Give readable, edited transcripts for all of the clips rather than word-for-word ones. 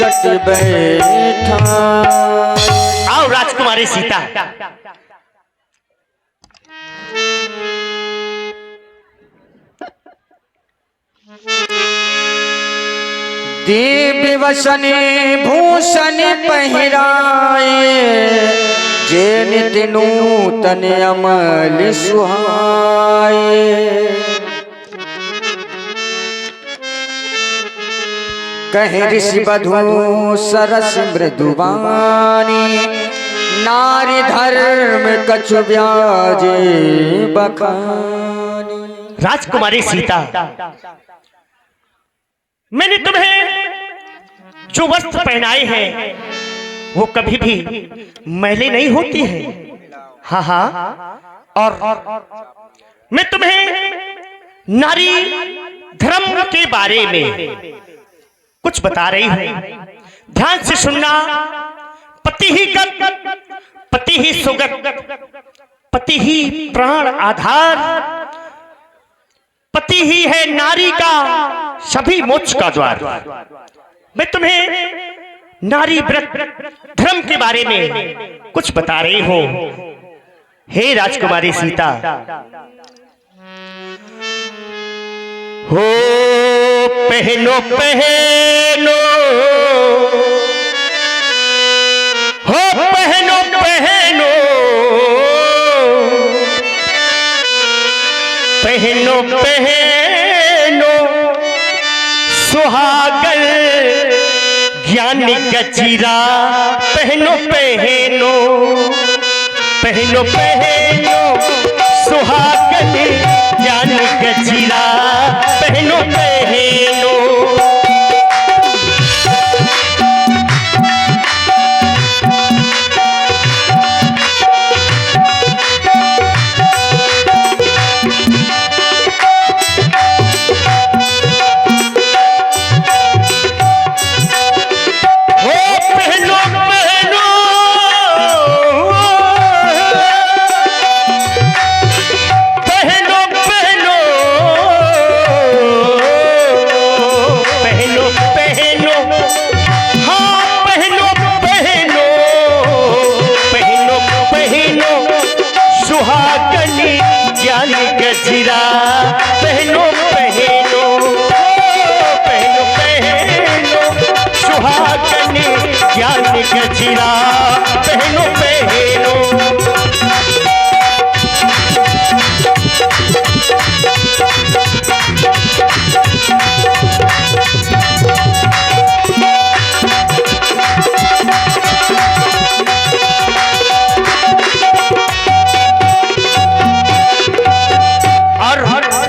निकट बैठा। आओ राजकुमारी सीता। दिव्य वसन भूषण पहिराए, जे नित्य नूतन अमल सुहाए। कहे ऋषि वधू सरस मृदुवानी, नारी धर्म कछु ब्याजे बखानी। राजकुमारी सीता, मैंने तुम्हें जो वस्त्र पहनाए हैं वो कभी भी मैले नहीं होती है। हाँ हाँ, और मैं तुम्हें नारी धर्म के बारे में कुछ बता रही हूं, ध्यान से सुनना। पति ही गत, पति ही सुगत, पति ही प्राण आधार, पति ही है नारी का सभी मोक्ष का द्वार। मैं तुम्हें नारी व्रत धर्म के बारे में कुछ बता रही हूं। हे राजकुमारी सीता, हो पहनो पहनो, हो पहनो पहनो, पहनो पहनो सुहागन ज्ञान गजीरा। पहनो पहनो, पहनो पहनो सुहागन ज्ञान गजीरा। पहनो पहनो, गजीरा। पहनो पहनो, पहनो पहनो सुहागन ज्ञान गजीरा। पहनो पहनो,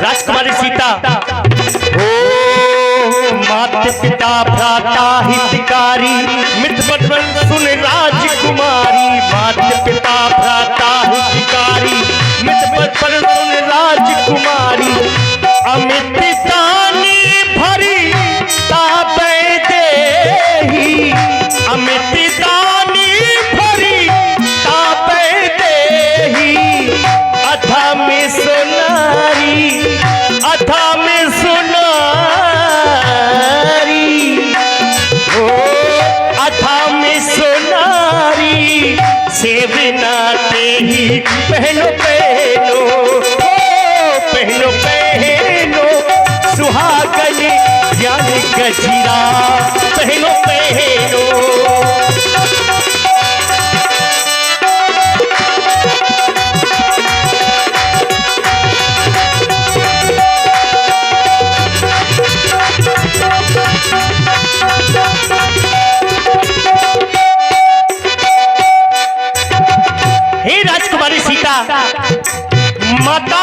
राजकुमारी सीता, हो माता पिता भ्राता हितकारी, मित्र बंधु सुन राजकुमारी। माता पिता भ्राता हितकारी, मित्र बंधु सुन राजकुमारी। अमित दानी भरी ताबे देही, अमित दानी भरी ताबे देही। अधा में सोनारी, अधा में सोनारी, ओ अधा में सोनारी। सेवना तेही पहनो पहनो, ओ पहनो पहनो सुहागन ज्ञान गजीरा। पहनो पहनो, हे राजकुमारी सीता, माता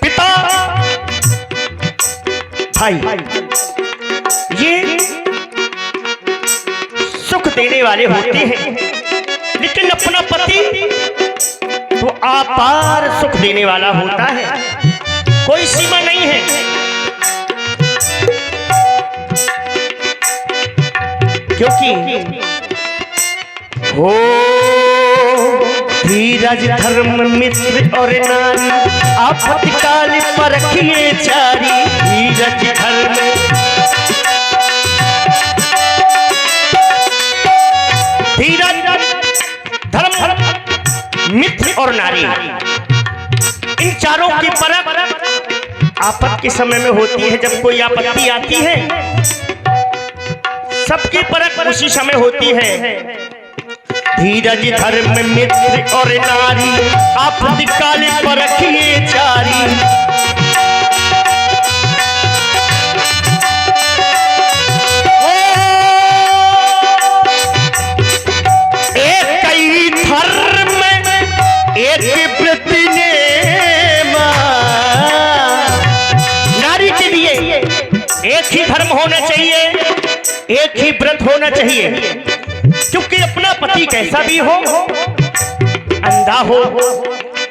पिता भाई ये सुख देने वाले होते हैं, लेकिन अपना पति तो अपार सुख देने वाला होता है, कोई सीमा नहीं है। क्योंकि हो धीरज धर्म मित्र और नारी, आपत्तिकाल परखिए चारी। धीरज धर्म और नारी, इन चारों की परख आपत के समय में होती है। जब कोई आपत्ति आती है सबकी परख उसी समय होती है। धीरज धर्म मित्र और नारी आपत्ति काल परखिए चारी। एक ही धर्म होना चाहिए, एक ही व्रत होना चाहिए, क्योंकि अपना पति कैसा भी हो, अंधा हो,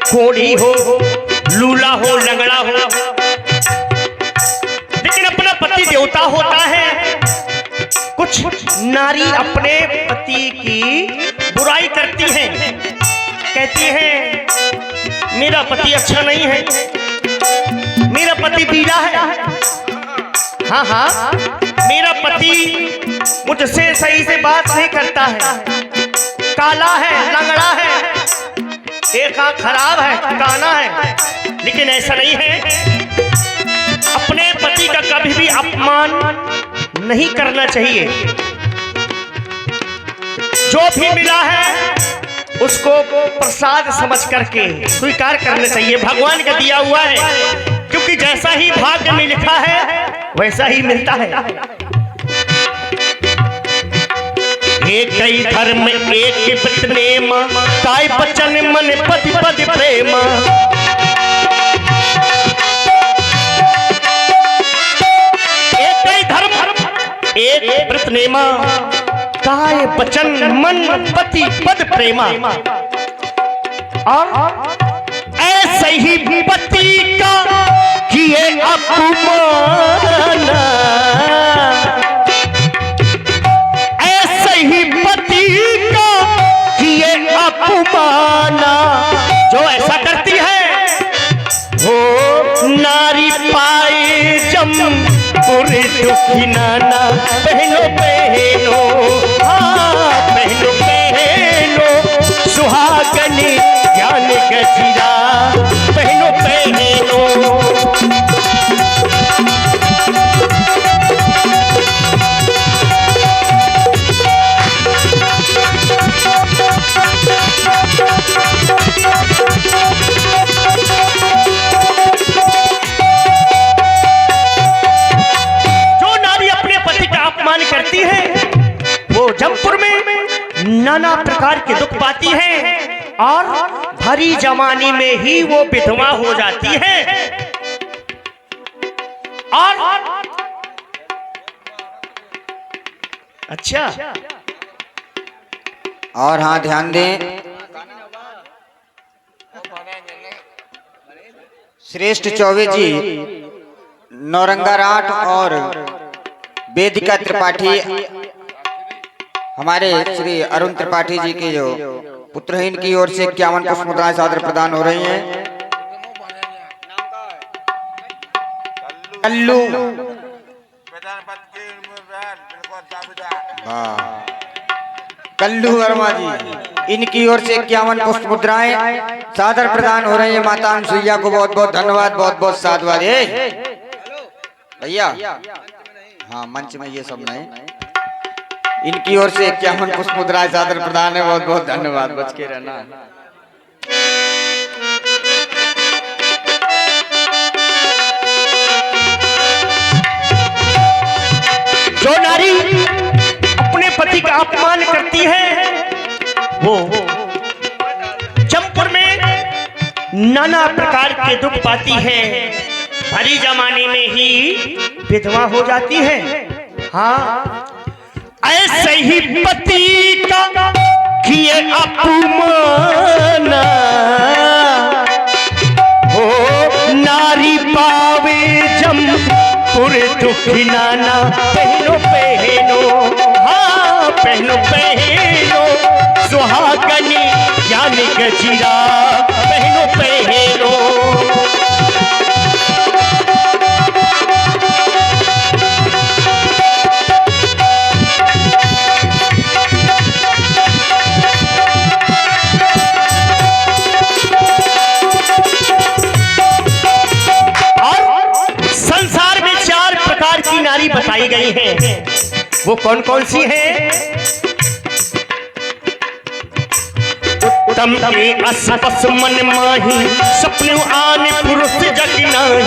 कोढ़ी हो, लूला हो, लंगड़ा हो, लेकिन अपना पति देवता होता है। कुछ नारी अपने पति की बुराई करती हैं, कहती हैं मेरा पति अच्छा नहीं है, मेरा पति पीला है, हाँ हाँ मेरा पति मुझसे सही से बात नहीं करता है, काला है, लंगड़ा है, एक आंख खराब है, काना है। लेकिन ऐसा नहीं है, अपने पति का कभी भी अपमान नहीं करना चाहिए। जो भी मिला है उसको प्रसाद समझ करके स्वीकार करना चाहिए, भगवान का दिया हुआ है, क्योंकि जैसा ही भाग्य में लिखा है वैसा ही मिलता है। एक ही धर्म एक व्रत नेम, काय बचन मन पति पद प्रेम। एक ही धर्म एक व्रत नेम, काय बचन मन पति पद प्रेमा। और ऐसे ही पति का किए अपमान, ऐसे ही पति का किए अपमान। जो ऐसा करती है वो नारी पाए जमपुर दुखी नाना। बहनों बहनों हाँ बहनों बहनों सुहागनी ज्ञान गजीरा। बहनों बहनों करती है वो जमपुर में नाना प्रकार के दुख पाती है और भरी जवानी में ही वो विधवा हो जाती है। और अच्छा और हाँ ध्यान दें, श्रेष्ठ चौबे जी नौरंगा राठ और वेदिका त्रिपाठी हमारे श्री अरुण त्रिपाठी जी के जो पुत्रहीन की ओर से 51 पुष्प मुद्राएं सादर प्रदान हो रही हैं। कल्लू कल्लू वर्मा जी, इनकी ओर से 51 पुष्प मुद्राएं सादर प्रदान हो रही है। माता अनुसुईया को बहुत बहुत धन्यवाद, बहुत बहुत साधुवाद। भैया हाँ मंच में ये सब नहीं, इनकी ओर से 51 पुष्प मुद्राएं सादर प्रदान है। बहुत बहुत धन्यवाद, बच के रहना। जो नारी अपने पति का अपमान करती है वो जमपुर में नाना प्रकार के दुख पाती है, भरी जमाने में ही विधवा हो जाती है। हाँ ऐसे ही पति का किए अपमान, हो नारी पावे जमपुर दुखी नाना। बहनों बहनों हाँ बहनों बहनों सुहागनी ज्ञान गजीरा। बहनों बहनों बताई गई हैं वो कौन कौन सी हैं? उत्तम के असपस मन माही, सपने आने पुरुष जग नाही।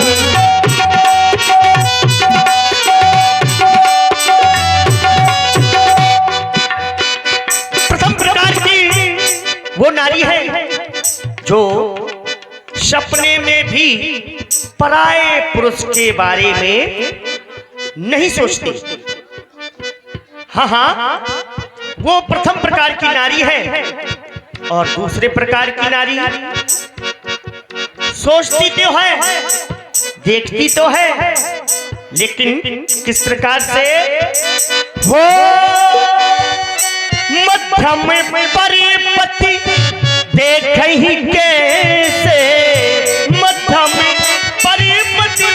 प्रथम प्रकार की वो नारी है जो सपने में भी पराये पुरुष के बारे में नहीं सोचती। हाँ हाँ, वो प्रथम प्रकार की नारी है। और दूसरे प्रकार की नारी सोचती तो है, देखती तो है, लेकिन किस प्रकार से? वो मध्यम परिपति देख ही कैसे, मध्यम परिपति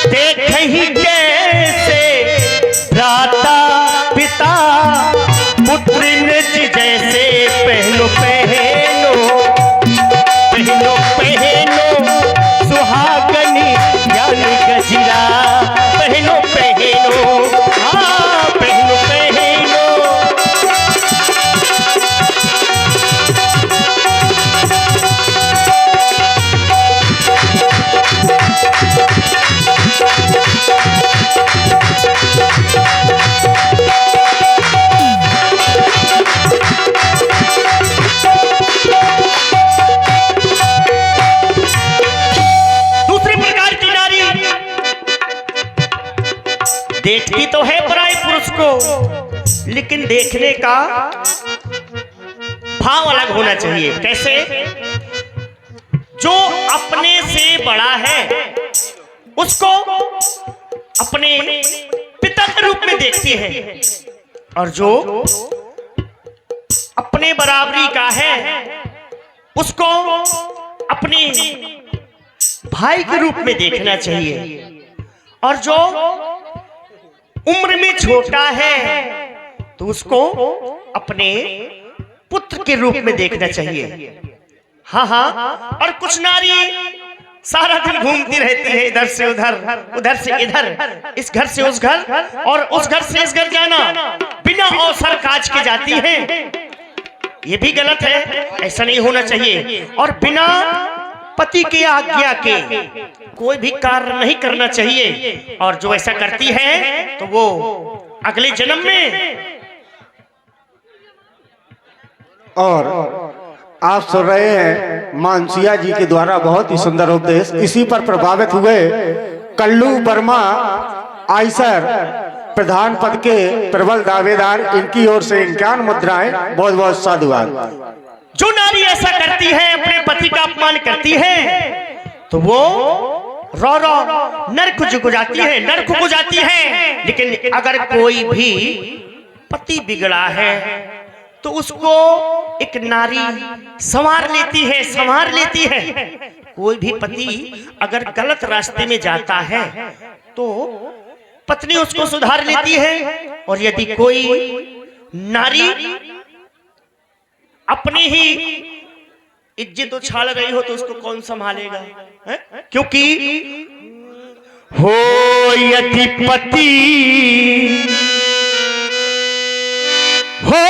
देख ही कैसे, भ्राता पिता पुत्र निज जैसे। पहनो पहनो पहनो पहनो सुहागनी ज्ञान गजरा, पहनो पहनो, हाँ पहनो पहनो। देखती तो है पराये पुरुष को, लेकिन देखने का भाव अलग होना चाहिए। कैसे? जो अपने से बड़ा है उसको अपने पिता के रूप में देखती है, और जो अपने बराबरी का है उसको अपने भाई के रूप में देखना चाहिए। और जो उम्र में छोटा है तो उसको अपने पुत्र के रूप में देखना चाहिए। हाँ हाँ, और कुछ नारी सारा दिन घूमती रहती है, इधर से उधर, उधर से इधर, इस घर से उस घर, और उस घर से इस घर जाना, बिना अवसर काज के जाती है। ये भी गलत है, ऐसा नहीं होना चाहिए। और बिना पति की आज्ञा के कोई भी कार्य नहीं करना चाहिए। और जो ऐसा करती है तो वो अगले जन्म में। और आप सुन रहे हैं मानसिया जी के द्वारा बहुत ही सुंदर उपदेश। इसी पर प्रभावित हुए कल्लू वर्मा आयसर प्रधान पद के प्रबल दावेदार, इनकी ओर से 51 मुद्राएं। बहुत बहुत साधुवाद। जो नारी ऐसा करती है, अपने पति का अपमान करती है, तो वो रो रो नरक को जाती है, नरक को जाती है। लेकिन अगर कोई भी पति बिगड़ा है तो उसको एक नारी संवार लेती है, संवार लेती है। कोई भी पति अगर गलत रास्ते में जाता है तो पत्नी उसको सुधार लेती है। और यदि कोई नारी अपनी ही इज्जत उछाल रही हो तो उसको कौन संभालेगा? क्योंकि हो यदि पति हो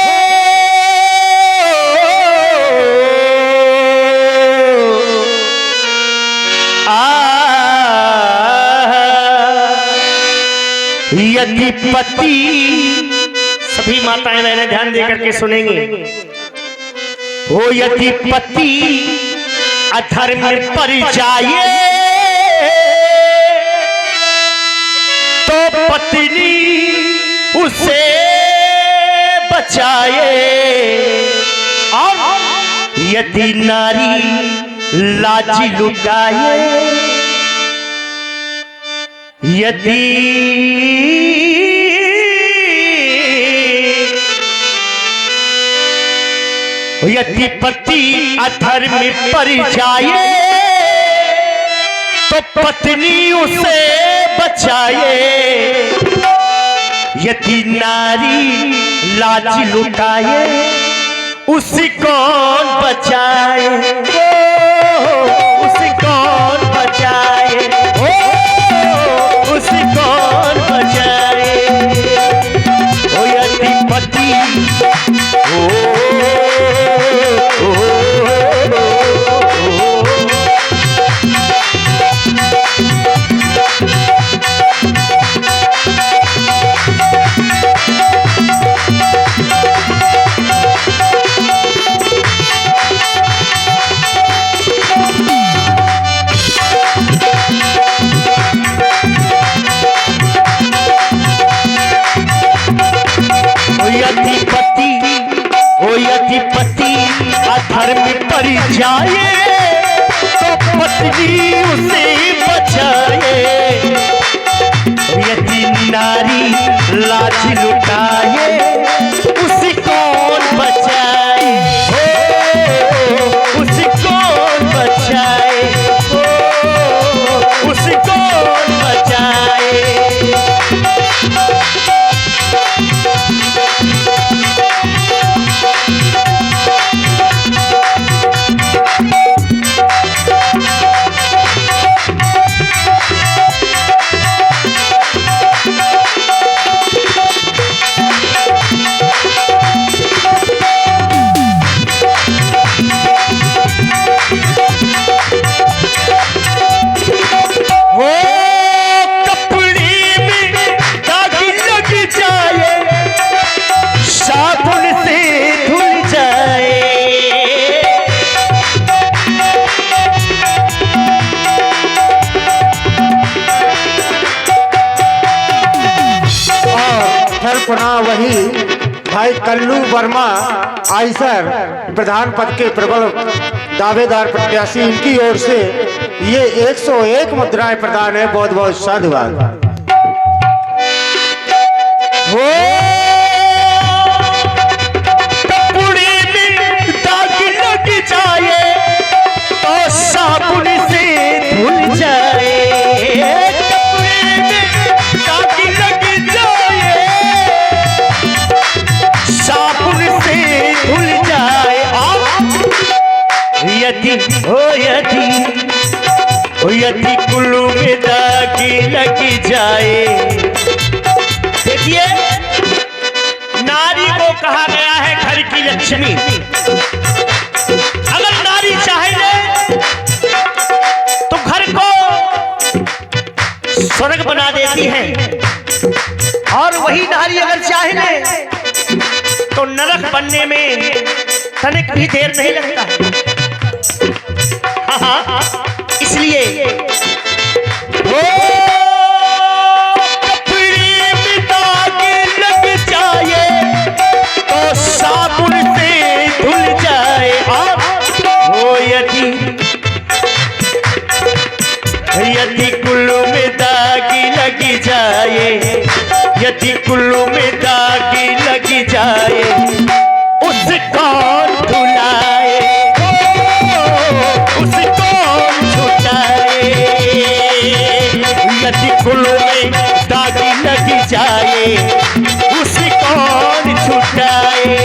यदि पति, सभी माताएं मैंने ध्यान देकर के सुनेंगे, हो यदि पति अधर्म पर जाए तो पत्नी उसे बचाए। और यदि नारी लाज लुटाए, यदि पति अधर्म पर जाए तो पत्नी उसे बचाए। यदि नारी लाज लुटाए उसे कौन बचाए? उसे कौन बचाए? उसे कौन बचाए? यतिपति ओ यतिपति अधर्म पर जाए तो पत्नी उसे बचाए, यदि नारी लाज लुटाए उसे कौन बचाए, हो उसे कौन बचाए, हो उसे कौन बचाए। पुनः वही भाई कल्लू वर्मा आइसर प्रधान पद के प्रबल दावेदार प्रत्याशी, इनकी ओर से ये 101 मुद्राएं प्रदान है। बहुत बहुत साधुवाद। कपड़े में दाग लग जाए तो साबुन से धुल जाए, कपड़े में दाग लग जाए साबुन से धुल जाए। यदि कुल्लू में दाग लग जाए। देखिए, नारी को कहा गया है घर की लक्ष्मी। अगर नारी चाहे ले तो घर को स्वर्ग बना देती है, और वही नारी अगर चाहे ले तो नरक बनने में तनिक भी देर नहीं लगता। हाँ, इसलिए वो कपड़े में दाग लग जाए तो साबुन से धुल जाए। वो यदि कुल्लू में दाग लग जाए, यदि कुल्लू में दाग लग जाए उस कौन धुलाए, उस कौन छुटाए। यदि कुल्लू में दाग लग जाए उस कौन छुटाए।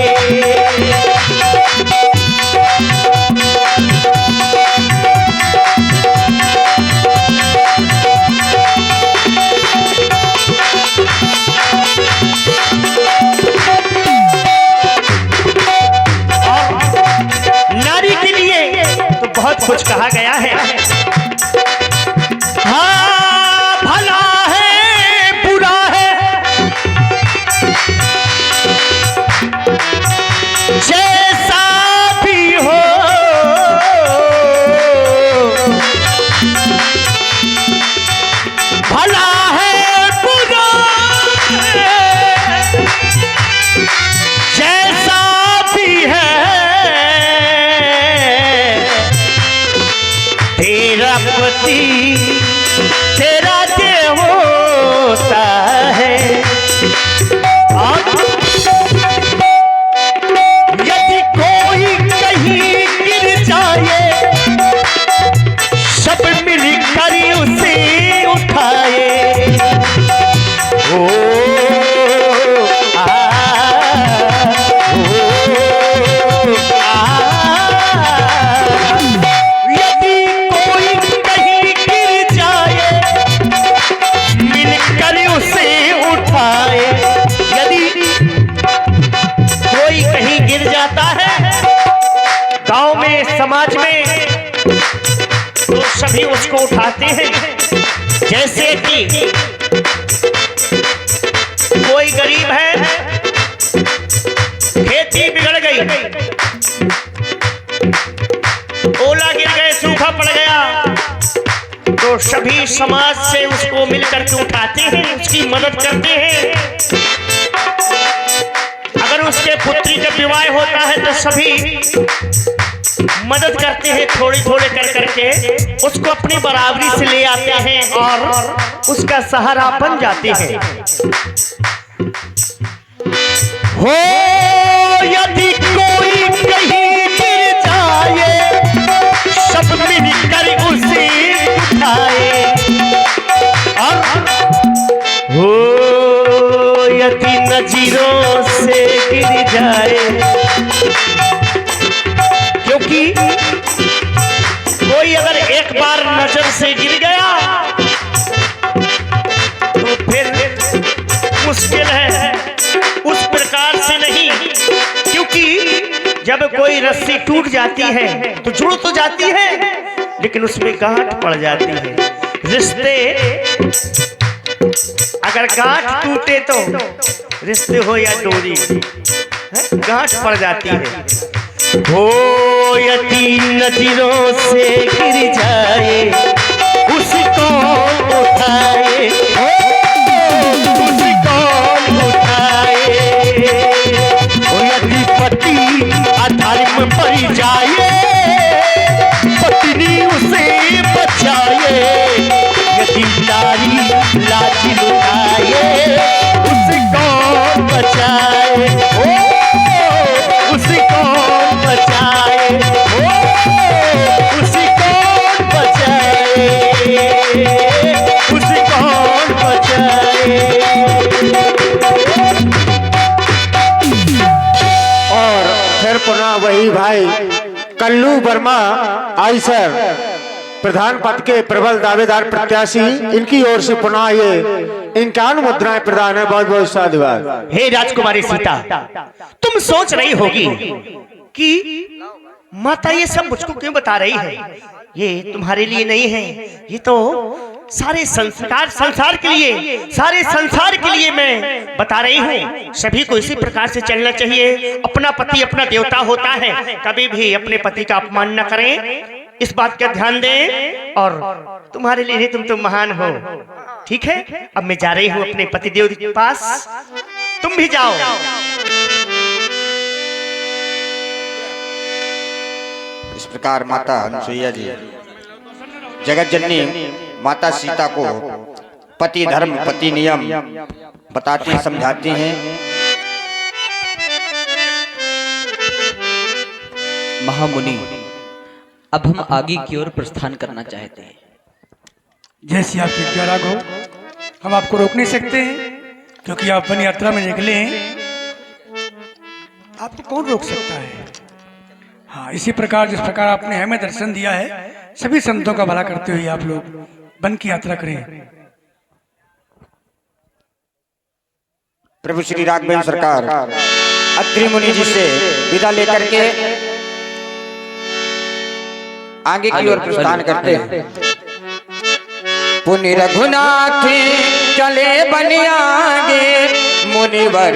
कुछ कहा गया है। हाँ, भला है बुरा है जैसा भी हो, भला है बुरा है जैसा भी है, तेरा पति तेरा देव होता है। यदि कोई कहीं गिर जाए सब मिलकर उसे उठाए। समाज में तो सभी उसको उठाते हैं। जैसे कि कोई गरीब है, खेती बिगड़ गई, ओला गिर गए, सूखा पड़ गया, तो सभी समाज से उसको मिलकर के उठाते हैं, उसकी मदद करते हैं। शिवाय होता है तो सभी मदद करते हैं, थोड़ी थोड़े कर करके उसको अपनी बराबरी से ले आते हैं और उसका सहारा बन जाते हैं। हो यदि कोई कहीं गिर जाए, सब मिलकर उसे उठाए, और हो यदि नजरों से गिर जाए, क्योंकि कोई अगर एक बार नजर से गिर गया तो फिर मुश्किल है, उस प्रकार से नहीं। क्योंकि जब कोई रस्सी टूट जाती है तो जुड़ तो जाती है, लेकिन उसमें गांठ पड़ जाती है। रिश्ते अगर गांठ टूटे तो रिश्ते हो या डोरी, गांठ पड़ जाती है। हो यदि नजरों से गिर जाए, उसको उठाए, उसको उठाए। हो यदि पति अधर्म पर जाए, पत्नी उसे बचाए। यदि नारी लाज लुटाए, उसको बचाए, उसको बचाए, उसको बचाए, उसको बचाए। और फिर पुनः वही भाई कल्लू वर्मा आइसर प्रधान पद के प्रबल दावेदार प्रत्याशी, इनकी ओर से पुनः ये 51 मुद्राएं प्रदान है। बहुत बहुत साधुवाद। हे राजकुमारी सीता, तुम सोच रही होगी कि माता ये सब मुझको क्यों बता रही है। ये तुम्हारे लिए नहीं है, ये तो सारे संसार के लिए, सारे संसार के लिए मैं बता रही हूँ। सभी को इसी प्रकार से चलना चाहिए। अपना पति अपना देवता होता है, कभी भी अपने पति का अपमान न करें, इस बात का ध्यान दें। और तुम्हारे लिए नहीं, तुम तो महान हो। ठीक है, अब मैं जा रही हूँ अपने पतिदेव के पास, तुम भी जाओ। इस प्रकार माता अनुसुईया जी जगत जननी माता सीता को पति धर्म पति नियम बताती समझाती हैं। महामुनि, अब हम आगे की ओर प्रस्थान करना चाहते हैं। जैसी आपकी इच्छा राघव, हम आपको रोक नहीं सकते हैं, क्योंकि आप वन यात्रा में निकले हैं। आपको कौन रोक सकता है। हाँ, इसी प्रकार जिस प्रकार आपने हमें दर्शन दिया है, सभी संतों का भला करते हुए आप लोग वन की यात्रा करें। प्रभु श्री राघवेंद्र सरकार अत्रि मुनि जी से विदा लेकर के आगे की ओर प्रस्थान करते हैं। पुनि रघुनाथ चले बन आगे, मुनिवर